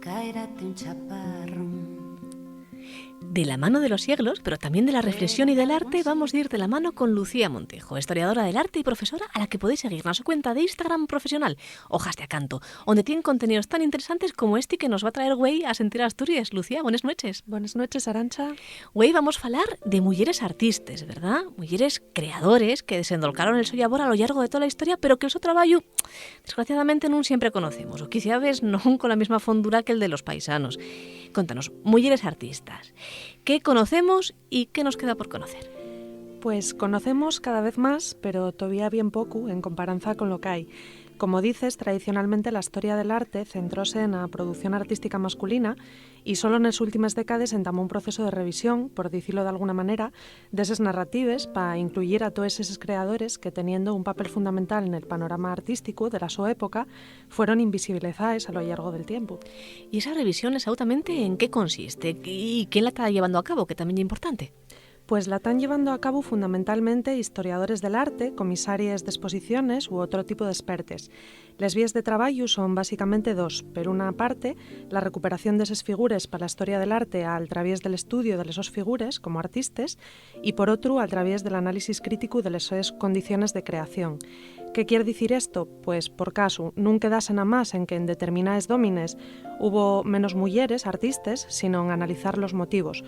caérate un chaparrón. De la mano de los siglos, pero también de la reflexión y del arte, vamos a ir de la mano con Lucía Montejo, historiadora del arte y profesora a la que podéis seguir en su cuenta de Instagram profesional, Hojas de Acanto, donde tienen contenidos tan interesantes como este que nos va a traer Güey a sentir Asturias. Lucía, buenas noches. Buenas noches, Arantxa. Güey, vamos a falar de mujeres artistas, ¿verdad? Mujeres creadores que desendolcaron el sollabor a lo largo de toda la historia, pero que el su trabajo, desgraciadamente, non siempre conocemos, o quizá ves non con la misma fondura que el de los paisanos. Contanos, mujeres artistas, ¿qué conocemos y qué nos queda por conocer? Pues conocemos cada vez más, pero todavía bien poco en comparanza con lo que hay. Como dices, tradicionalmente la historia del arte centróse en la producción artística masculina y solo en las últimas décadas entamó un proceso de revisión, por decirlo de alguna manera, de esas narratives para incluir a todos esos creadores que, teniendo un papel fundamental en el panorama artístico de la su época, fueron invisibilizados a lo largo del tiempo. ¿Y esa revisión exactamente en qué consiste? ¿Y quién la está llevando a cabo? Que también es importante. Pues la están llevando a cabo fundamentalmente historiadores del arte, comisarias de exposiciones u otro tipo de expertes. Les vías de trabajo son básicamente dos. Per una parte, la recuperación de esas figures para la historia del arte al través del estudio de esas figures como artistas y por otro, al través del análisis crítico de esas condiciones de creación. ¿Qué quiere decir esto? Pues, por caso, non quedasen a más en que en determinadas dómines hubo menos mujeres artistas, sino en analizar los motivos.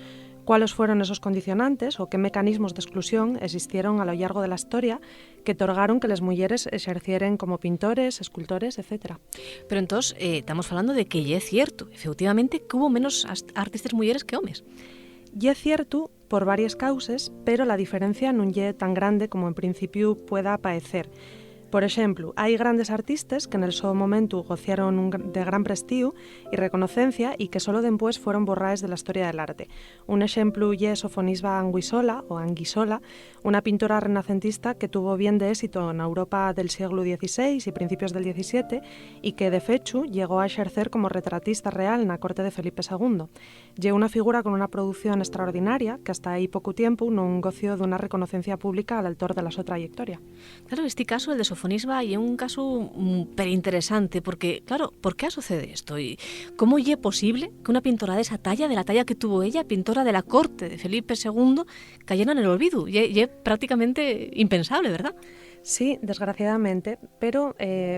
¿Cuáles fueron esos condicionantes o qué mecanismos de exclusión existieron a lo largo de la historia que otorgaron que las mujeres ejercieren como pintores, escultores, etc.? Pero entonces estamos hablando de que ya es cierto, efectivamente, que hubo menos artistas mujeres que hombres. Y es cierto por varias causas, pero la diferencia non é tan grande como en principio pueda parecer. Por exemplo, hai grandes artistas que en el seu momento gozaron de gran prestigio e reconocencia e que solo después fueron borrados de la historia del arte. Un exemplo é Sofonisba Anguissola, o Anguissola, una pintora renacentista que tuvo bien de éxito en Europa del siglo XVI y principios del XVII y que, de fecho, llegó a ejercer como retratista real en la corte de Felipe II. É una figura con una producción extraordinaria que hasta aí pouco tiempo non goció de una reconocencia pública al autor de la súa trayectoria. Claro, este caso, el de Sofonisba, y es un caso pero interesante, porque, claro, ¿por qué sucede esto? ¿Y cómo es posible que una pintora de esa talla, de la talla que tuvo ella, pintora de la corte de Felipe II, cayera en el olvido? Y es prácticamente impensable, ¿verdad? Sí, desgraciadamente, pero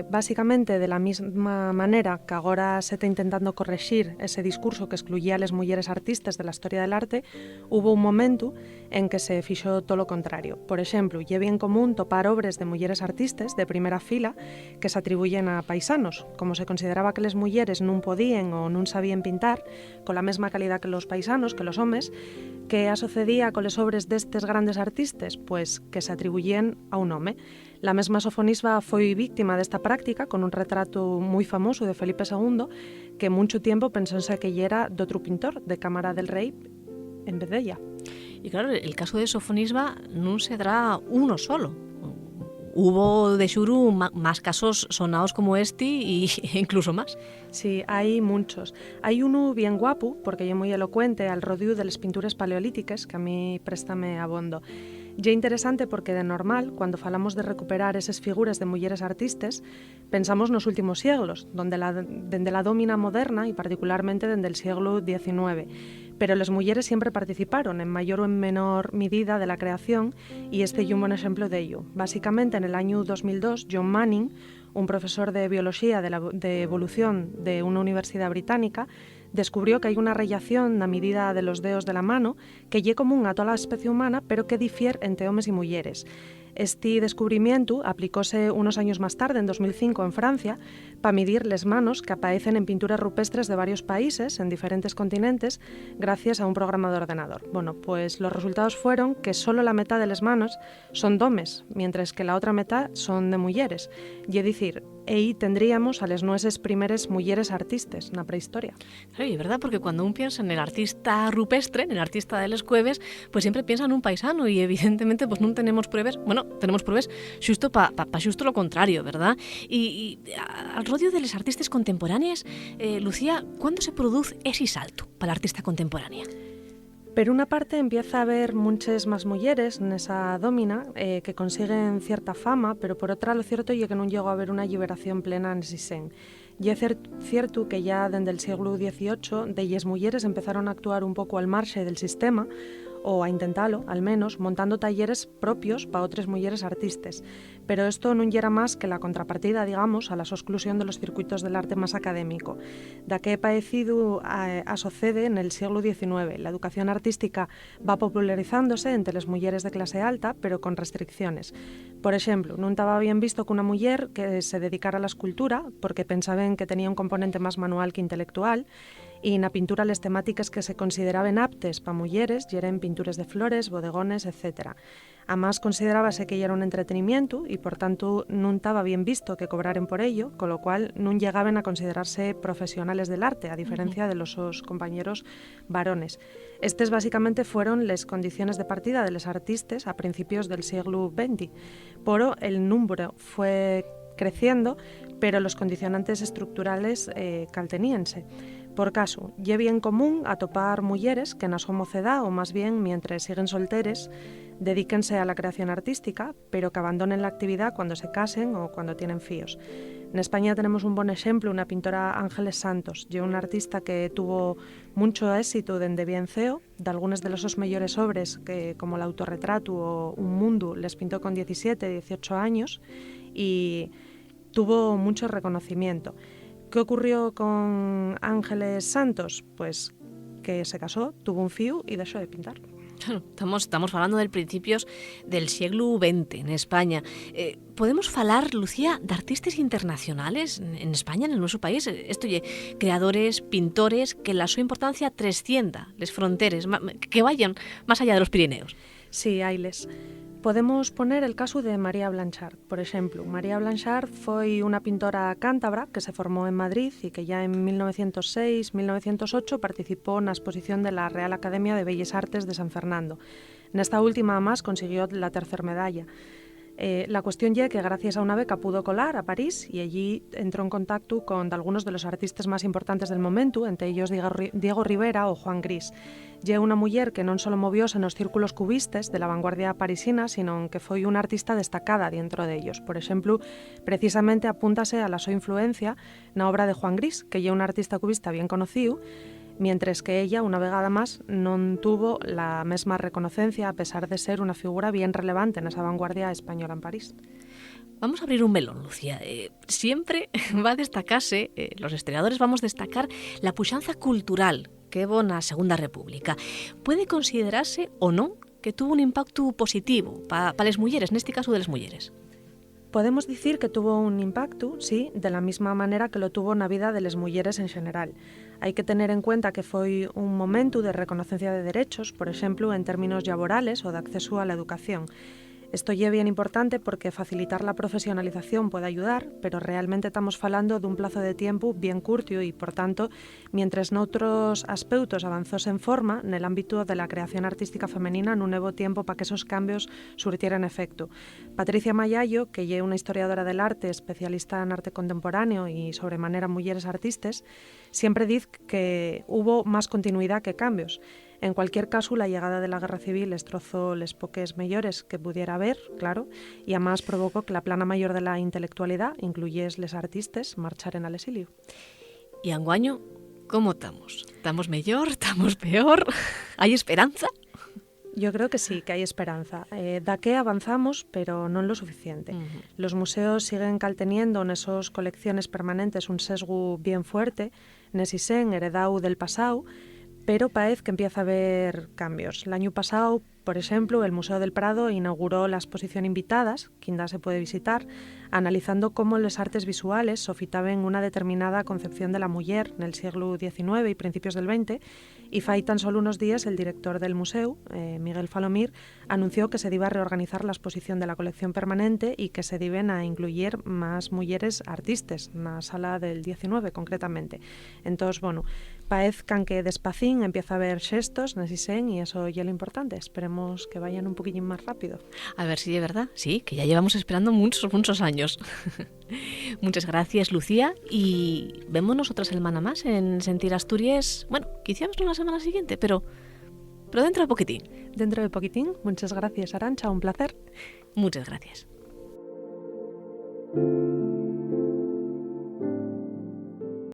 básicamente de la misma manera que ahora se está intentando corregir ese discurso que excluía a las mujeres artistas de la historia del arte, hubo un momento en que se fixó todo lo contrario. Por ejemplo, é bien común topar obras de mujeres artistas de primera fila que se atribuyen a paisanos. Como se consideraba que las mujeres non podían o non sabían pintar con la mesma calidad que los paisanos, que los hombres, que sucedía con las obras destes grandes artistas? Pues que se atribuyen a un home. La mesma Sofonisba foi víctima desta práctica con un retrato moi famoso de Felipe II que mucho tiempo pensense que era de outro pintor de Cámara del Rei en vez d'ella. Y claro, el caso de Sofonisba non se dará uno solo. Hubo de xuru más casos sonados como este e incluso más. Sí, hay muchos. Hay uno bien guapo, porque es muy elocuente, al rodio de las pinturas paleolíticas, que a mí préstame abondo. Y es interesante porque de normal, cuando falamos de recuperar esas figuras de mujeres artistas, pensamos nos últimos siglos, dende la domina moderna y particularmente dende el siglo XIX. Pero las mujeres siempre participaron en mayor o en menor medida de la creación y este es un buen ejemplo de ello. Básicamente, en el año 2002, John Manning, un profesor de biología de evolución de una universidad británica, descubrió que hay una relación en la medida de los dedos de la mano que es común a toda la especie humana, pero que difiere entre hombres y mujeres. Este descubrimiento aplicóse unos años más tarde, en 2005, en Francia, para medir las manos que aparecen en pinturas rupestres de varios países, en diferentes continentes, gracias a un programa de ordenador. Bueno, pues los resultados fueron que solo la mitad de las manos son de hombres, mientras que la otra mitad son de mujeres. Y es decir, ahí tendríamos a las nuestras primeras mujeres artistas en la prehistoria. Claro, y es verdad, porque cuando uno piensa en el artista rupestre, en el artista de las cueves, pues siempre piensa en un paisano y evidentemente pues no tenemos pruebas, bueno, tenemos pruebas xusto pa xusto lo contrario, ¿verdad? Y al rodio de las artistas contemporáneas, Lucía, ¿cuándo se produce ese salto para la artista contemporánea? Por una parte empieza a haber muchas más mujeres en esa domina que consiguen cierta fama, pero por otra lo cierto es que no llegó a haber una liberación plena en ese sen. Y es cierto que ya desde el siglo XVIII delles mulleres empezaron a actuar un pouco al marxe del sistema, o a intentalo, al menos, montando talleres propios para otras mulleres artistas. Pero esto non era más que la contrapartida, digamos, a la exclusión de los circuitos del arte más académico. Da que he parecido a sucede en el siglo XIX. La educación artística va popularizándose entre las mulleres de clase alta, pero con restricciones. Por ejemplo, non estaba bien visto que una muller que se dedicara a la escultura, porque pensaban que tenía un componente más manual que intelectual, y na pintura les temáticas que se consideraban aptes para mulleres yeren pintures de flores, bodegones, etc. Además, considerábase que era un entretenimiento y, por tanto, non estaba bien visto que cobraren por ello, con lo cual non llegaban a considerarse profesionales del arte, a diferencia de los sus compañeros varones. Estes básicamente fueron las condiciones de partida de los artistas a principios del siglo XX. Pero el número fue creciendo, pero los condicionantes estructurales calteníanse. Por caso, lle bien común atopar mulleres que na súa mocedad, ou máis bien mientras siguen solteres, dedíquense a la creación artística, pero que abandonen la actividad cuando se casen o cuando tienen fíos. En España tenemos un buen ejemplo, una pintora Ángeles Santos, lle un artista que tuvo mucho éxito dende bien ceo, de algunas de los mejores obras, que, como el autorretrato o Un mundo, les pintó con 17, 18 años y tuvo mucho reconocimiento. ¿Qué ocurrió con Ángeles Santos? Pues que se casó, tuvo un fío y dejó de pintar. Estamos hablando del principios del siglo XX en España. Podemos falar, Lucía, de artistas internacionales en España, en el nuestro país? Esto creadores, pintores, que la su importancia trascienda les fronteres, que vayan más allá de los Pirineos. Sí, hayles. Podemos poner el caso de María Blanchard, por ejemplo. María Blanchard foi unha pintora cántabra que se formó en Madrid y que ya en 1906-1908 participó en la exposición de la Real Academia de Bellas Artes de San Fernando. En esta última, además, consiguió la tercera medalla. La cuestión es que gracias a una beca pudo colar a París y allí entró en contacto con algunos de los artistas más importantes del momento, entre ellos Diego Rivera o Juan Gris. Lle una muller que non solo movióse nos círculos cubistas de la vanguardia parisina, sino que foi unha artista destacada dentro de ellos. Por exemplo, precisamente apúntase a la súa influencia na obra de Juan Gris, que lle un artista cubista bien conocido, mientras que ella, una vegada más, non tuvo la mesma reconocencia a pesar de ser una figura bien relevante en esa vanguardia española en París. Vamos a abrir un melón, Lucía. Siempre va a destacarse, los historiadores vamos a destacar la puxanza cultural que hubo na Segunda República. Puede considerarse o non que tuvo un impacto positivo para las mujeres, en este caso de las mujeres? Podemos decir que tuvo un impacto, sí, de la misma manera que lo tuvo na vida de las mulleres en general. Hai que tener en cuenta que foi un momento de reconocencia de derechos, por exemplo, en términos laborales o de acceso a la educación. Esto é bien importante porque facilitar la profesionalización puede ayudar, pero realmente estamos falando de un plazo de tiempo bien curto y, por tanto, mientras noutros aspectos avanzóse en forma, nel ámbito de la creación artística femenina non hebo tiempo para que esos cambios surtieran efecto. Patricia Mayallo, que é unha historiadora del arte, especialista en arte contemporáneo y sobremanera mulleres artistas, siempre dice que hubo más continuidad que cambios. En cualquier caso, la llegada de la guerra civil destrozó les poques mellores que pudiera haber, claro, y además provocó que la plana mayor de la intelectualidad, incluyes les artistes, marcharen al exilio. Y anguaño, ¿cómo estamos? ¿Estamos mejor? ¿Estamos peor? ¿Hay esperanza? Yo creo que sí, que hay esperanza. Da que avanzamos, pero non lo suficiente. Los museos siguen calteniendo en esos colecciones permanentes un sesgo bien fuerte, nesisen heredau del pasado, pero parece que empieza a haber cambios. El año pasado, por ejemplo, el Museo del Prado inauguró la exposición Invitadas, que ainda se puede visitar, analizando cómo las artes visuales sofitaban una determinada concepción de la mujer en el siglo XIX y principios del XX, y fai tan solo unos días el director del museo, Miguel Falomir, anunció que se iba a reorganizar la exposición de la colección permanente y que se iban a incluir más mujeres artistas, en la sala del 19 concretamente. Entonces, bueno, parece que aunque despacín empieza a haber gestos, nesisen, y eso ya es lo importante. Esperemos que vayan un poquillín más rápido. A ver si es verdad, sí, que ya llevamos esperando muchos años. Muchas gracias, Lucía, y vémonos otra semana más en Sentir Asturias. Bueno, quizás no la semana siguiente, pero dentro de poquitín. Dentro de poquitín. Muchas gracias, Arantxa, un placer. Muchas gracias.